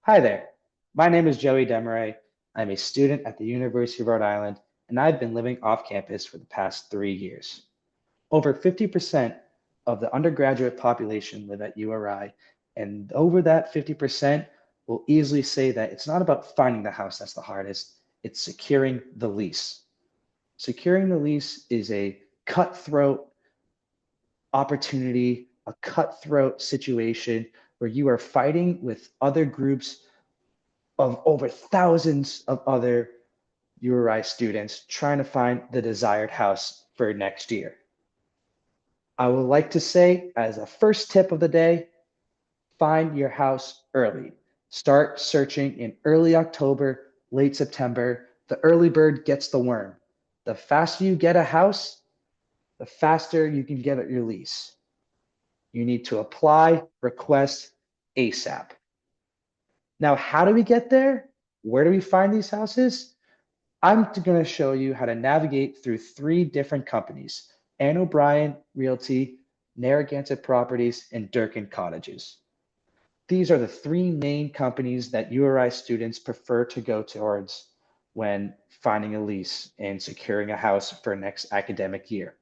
Hi there. My name is Joey Demaray. I'm a student at the University of Rhode Island, and I've been living off campus for the past 3 years. Over 50% of the undergraduate population live at URI, and over that 50% will easily say that it's not about finding the house that's the hardest, it's securing the lease. Securing the lease is a cutthroat opportunity, a cutthroat situation where you are fighting with other groups of over thousands of other URI students trying to find the desired house for next year. I would like to say, as a first tip of the day, find your house early. Start searching in early October, late September. The early bird gets the worm. The faster you get a house, the faster you can get your lease. You need to apply, request ASAP. Now, how do we get there? Where do we find these houses? I'm going to show you how to navigate through three different companies: Ann O'Brien Realty, Narragansett Properties, and Durkin Cottages. These are the three main companies that URI students prefer to go towards when finding a lease and securing a house for next academic year.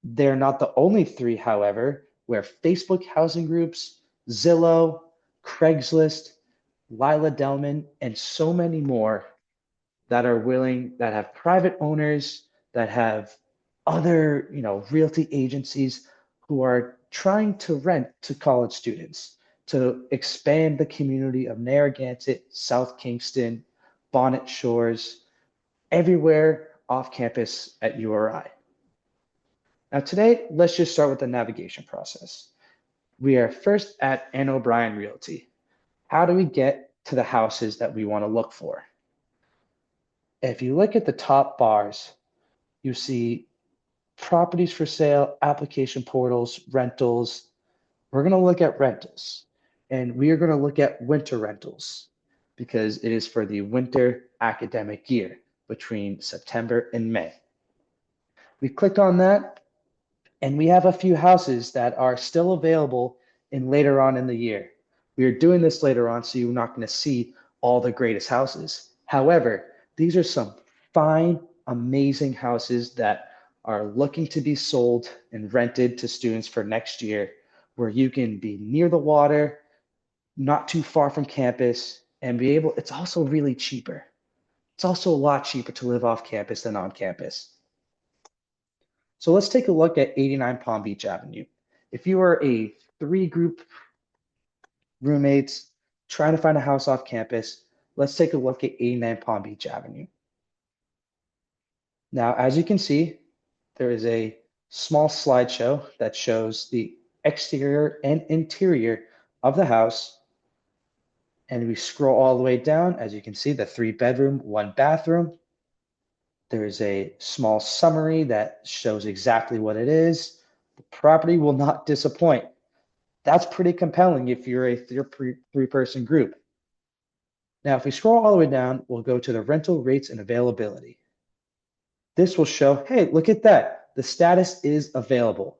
They're not the only three, however, where Facebook housing groups, Zillow, Craigslist, Lila Delman, and so many more that are willing, that have private owners, that have other, realty agencies who are trying to rent to college students to expand the community of Narragansett, South Kingston, Bonnet Shores, everywhere off campus at URI. Now today, let's just start with the navigation process. We are first at Ann O'Brien Realty. How do we get to the houses that we want to look for? If you look at the top bars, you see properties for sale, application portals, rentals. We're going to look at rentals, and we are going to look at winter rentals because it is for the winter academic year between September and May. We clicked on that, and we have a few houses that are still available in later on in the year. We are doing this later on, so you're not going to see all the greatest houses. However, these are some fine, amazing houses that are looking to be sold and rented to students for next year, where you can be near the water, not too far from campus, and be able, it's also really cheaper. It's also a lot cheaper to live off campus than on campus. So let's take a look at 89 Palm Beach Avenue. If you are a three-group roommates trying to find a house off campus, let's take a look at 89 Palm Beach Avenue. Now, as you can see, there is a small slideshow that shows the exterior and interior of the house. And we scroll all the way down, as you can see, the 3-bedroom, 1-bathroom. There's a small summary that shows exactly what it is. The property will not disappoint. That's pretty compelling if you're a three-person group. Now, if we scroll all the way down, we'll go to the rental rates and availability. This will show, hey, look at that. The status is available.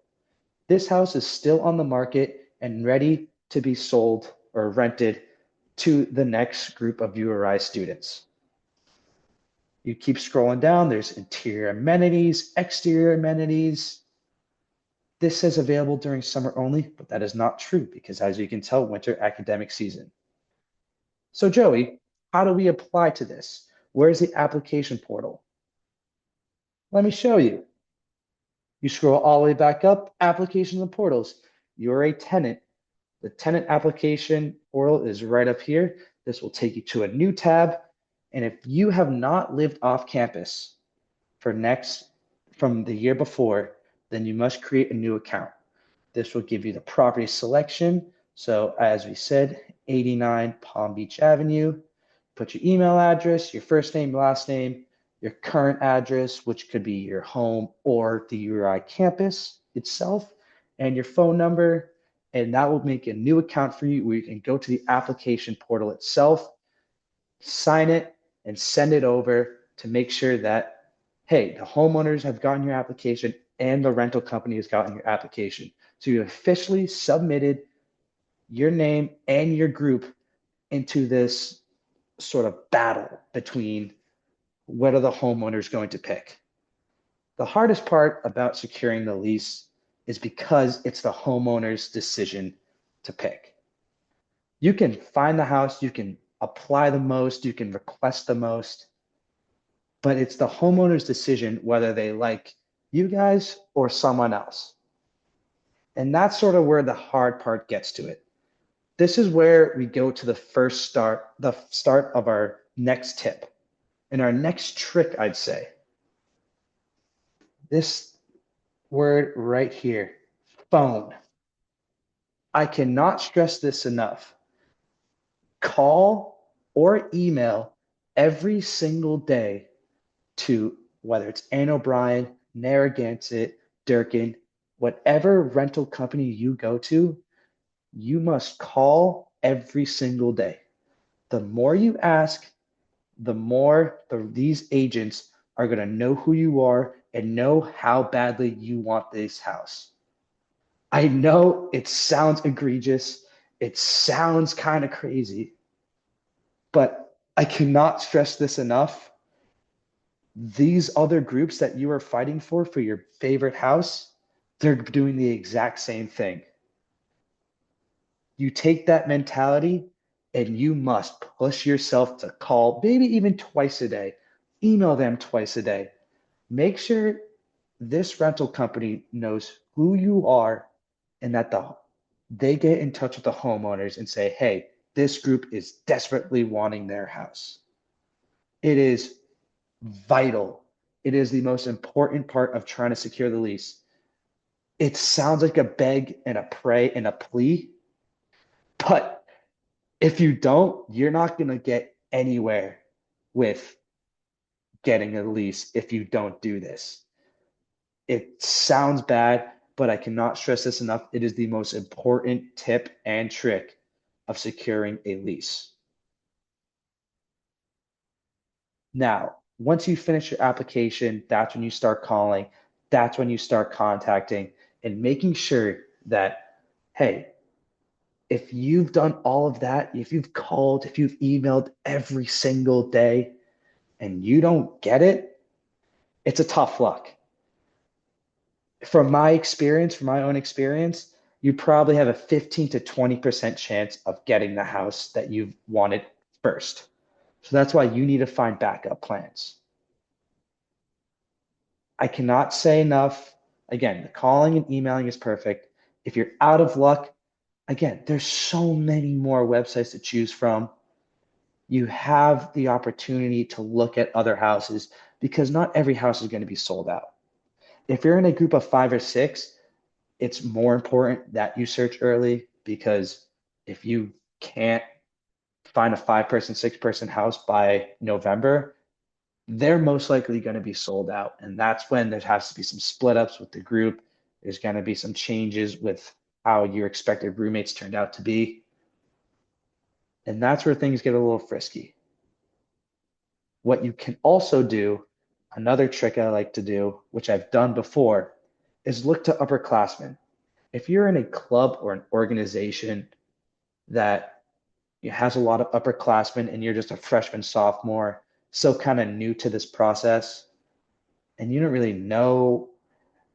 This house is still on the market and ready to be sold or rented to the next group of URI students. You keep scrolling down, there's interior amenities, exterior amenities. This says available during summer only, but that is not true because, as you can tell, winter academic season. So Joey, how do we apply to this? Where's the application portal? Let me show you. You scroll all the way back up, applications and portals. You're a tenant. The tenant application portal is right up here. This will take you to a new tab. And if you have not lived off campus from the year before, then you must create a new account. This will give you the property selection. So as we said, 89 Palm Beach Avenue. Put your email address, your first name, last name, your current address, which could be your home or the URI campus itself, and your phone number. And that will make a new account for you where you can go to the application portal itself, sign it, and send it over to make sure that, hey, the homeowners have gotten your application and the rental company has gotten your application. So you officially submitted your name and your group into this sort of battle between what are the homeowners going to pick. The hardest part about securing the lease is because it's the homeowner's decision to pick. You can find the house, you can apply the most, you can request the most, but it's the homeowner's decision whether they like you guys or someone else. And that's sort of where the hard part gets to it. This is where we go to the start of our next tip. And our next trick, I'd say, this word right here, phone. I cannot stress this enough. Call or email every single day to whether it's Ann O'Brien, Narragansett, Durkin, whatever rental company you go to, you must call every single day. The more you ask, the more these agents are going to know who you are and know how badly you want this house. I know it sounds egregious. It sounds kind of crazy, but I cannot stress this enough. These other groups that you are fighting for your favorite house, they're doing the exact same thing. You take that mentality and you must push yourself to call, maybe even twice a day, email them twice a day. Make sure this rental company knows who you are and that they get in touch with the homeowners and say, hey, this group is desperately wanting their house. It is vital. It is the most important part of trying to secure the lease. It sounds like a beg and a pray and a plea, but if you don't, you're not going to get anywhere with getting a lease if you don't do this. It sounds bad, but I cannot stress this enough. It is the most important tip and trick of securing a lease. Now, once you finish your application, that's when you start calling, that's when you start contacting and making sure that, hey, if you've done all of that, if you've called, if you've emailed every single day and you don't get it, it's a tough luck. From my experience, from my own experience, you probably have a 15 to 20% chance of getting the house that you've wanted first. So that's why you need to find backup plans. I cannot say enough. Again, the calling and emailing is perfect. If you're out of luck, again, there's so many more websites to choose from. You have the opportunity to look at other houses because not every house is going to be sold out. If you're in a group of 5 or 6, it's more important that you search early because if you can't find a 5-person, 6-person house by November, they're most likely going to be sold out. And that's when there has to be some split ups with the group. There's going to be some changes with how your expected roommates turned out to be. And that's where things get a little frisky. What you can also do, another trick I like to do, which I've done before, is look to upperclassmen. If you're in a club or an organization that has a lot of upperclassmen and you're just a freshman, sophomore, so kind of new to this process, and you don't really know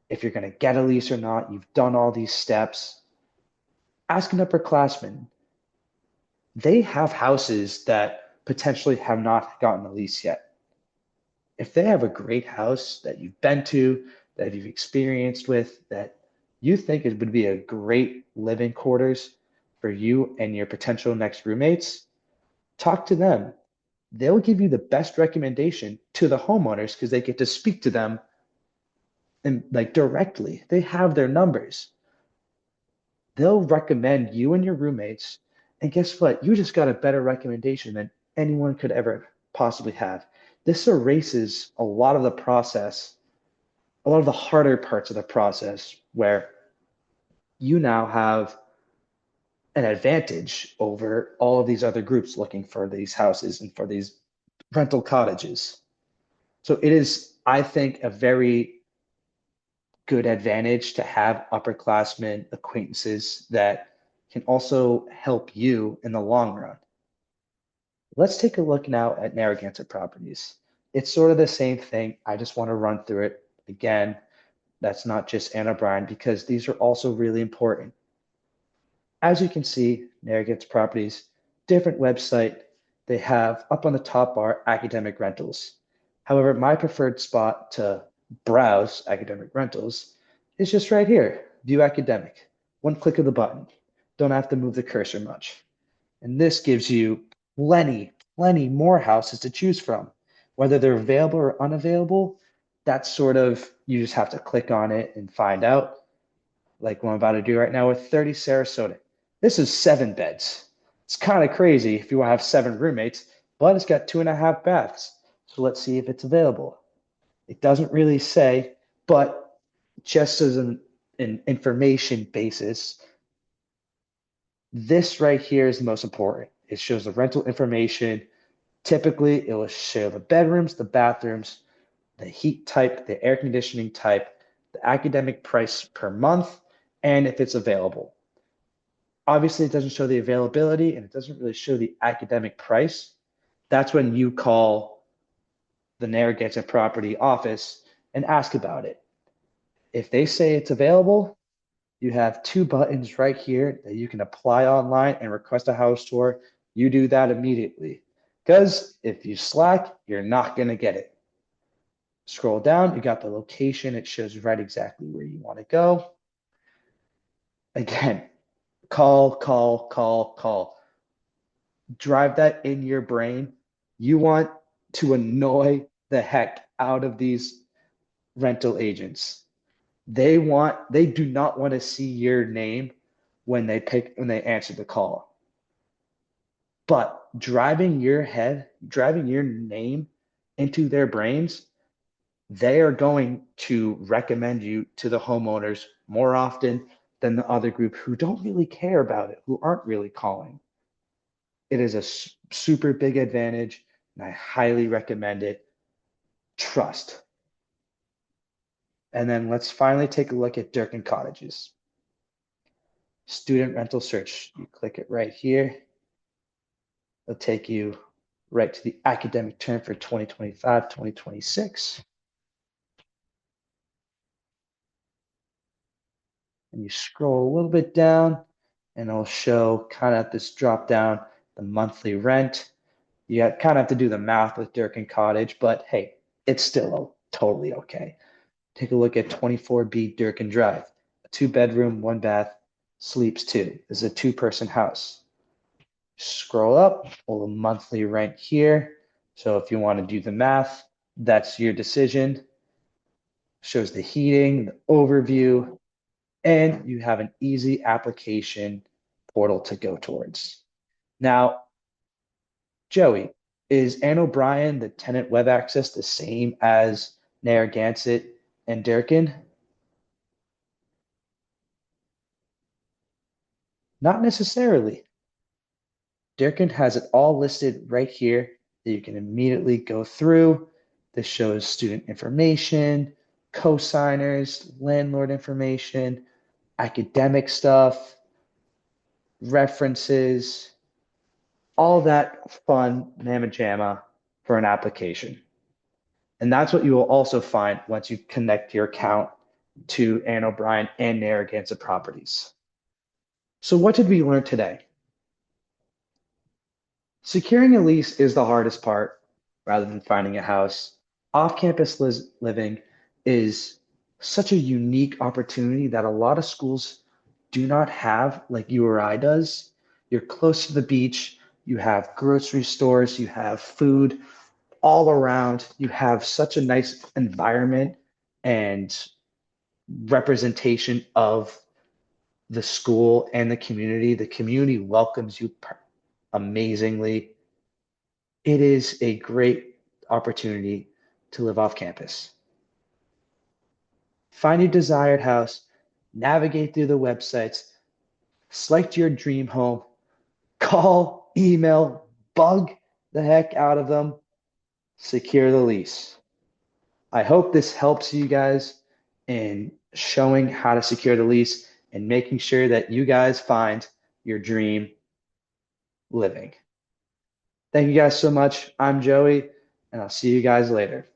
if you're going to get a lease or not, you've done all these steps, ask an upperclassman. They have houses that potentially have not gotten a lease yet. If they have a great house that you've been to, that you've experienced with, that you think it would be a great living quarters for you and your potential next roommates, talk to them. They'll give you the best recommendation to the homeowners because they get to speak to them and like directly. They have their numbers. They'll recommend you and your roommates. And guess what? You just got a better recommendation than anyone could ever possibly have. This erases a lot of the process, a lot of the harder parts of the process where you now have an advantage over all of these other groups looking for these houses and for these rental cottages. So it is, I think, a very good advantage to have upperclassmen acquaintances that can also help you in the long run. Let's take a look now at Narragansett properties. It's sort of the same thing. I just want to run through it again. That's not just Anna Bryan because these are also really important. As you can see, Narragansett properties, different website. They have up on the top bar academic rentals. However, my preferred spot to browse academic rentals is just right here, view academic. One click of the button. Don't have to move the cursor much. And this gives you plenty more houses to choose from. Whether they're available or unavailable, that's sort of, you just have to click on it and find out, like what I'm about to do right now with 30 Sarasota. This is 7 beds. It's kind of crazy if you want to have 7 roommates, but it's got 2.5 baths. So let's see if it's available. It doesn't really say, but just as an information basis, this right here is the most important. It shows the rental information. Typically, it will show the bedrooms, the bathrooms, the heat type, the air conditioning type, the academic price per month, and if it's available. Obviously, it doesn't show the availability and it doesn't really show the academic price. That's when you call the Narragansett property office and ask about it. If they say it's available, you have 2 buttons right here that you can apply online and request a house tour. You do that immediately. Because if you slack, you're not going to get it. Scroll down, you got the location. It shows right exactly where you want to go. Again, call. Drive that in your brain. You want to annoy the heck out of these rental agents. They do not want to see your name when they answer the call. But driving your name into their brains, they are going to recommend you to the homeowners more often than the other group who don't really care about it, who aren't really calling. It is a super big advantage, and I highly recommend it. Trust. And then let's finally take a look at Durkin Cottages. Student rental search. You click it right here. It'll take you right to the academic term for 2025, 2026. And you scroll a little bit down and it'll show kind of this drop down, the monthly rent. You kind of have to do the math with Durkin Cottage, but hey, it's still totally okay. Take a look at 24B Durkin Drive, a 2 bedroom, 1 bath, sleeps two. This is a 2-person house. Scroll up, a little monthly rent here. So if you want to do the math, that's your decision. Shows the heating, the overview, and you have an easy application portal to go towards. Now, Joey, is Anne O'Brien, the tenant web access, the same as Narragansett and Durkin? Not necessarily. Durkin has it all listed right here that you can immediately go through. This shows student information, co-signers, landlord information, academic stuff, references, all that fun mamma jamma for an application. And that's what you will also find once you connect your account to Anne O'Brien and Narragansett properties. So what did we learn today? Securing a lease is the hardest part rather than finding a house. Off-campus living is such a unique opportunity that a lot of schools do not have like URI does. You're close to the beach, you have grocery stores, you have food all around, you have such a nice environment and representation of the school and the community. The community welcomes you amazingly. It is a great opportunity to live off campus. Find your desired house, navigate through the websites, select your dream home, call, email, bug the heck out of them, secure the lease. I hope this helps you guys in showing how to secure the lease and making sure that you guys find your dream living. Thank you guys so much. I'm Joey, and I'll see you guys later.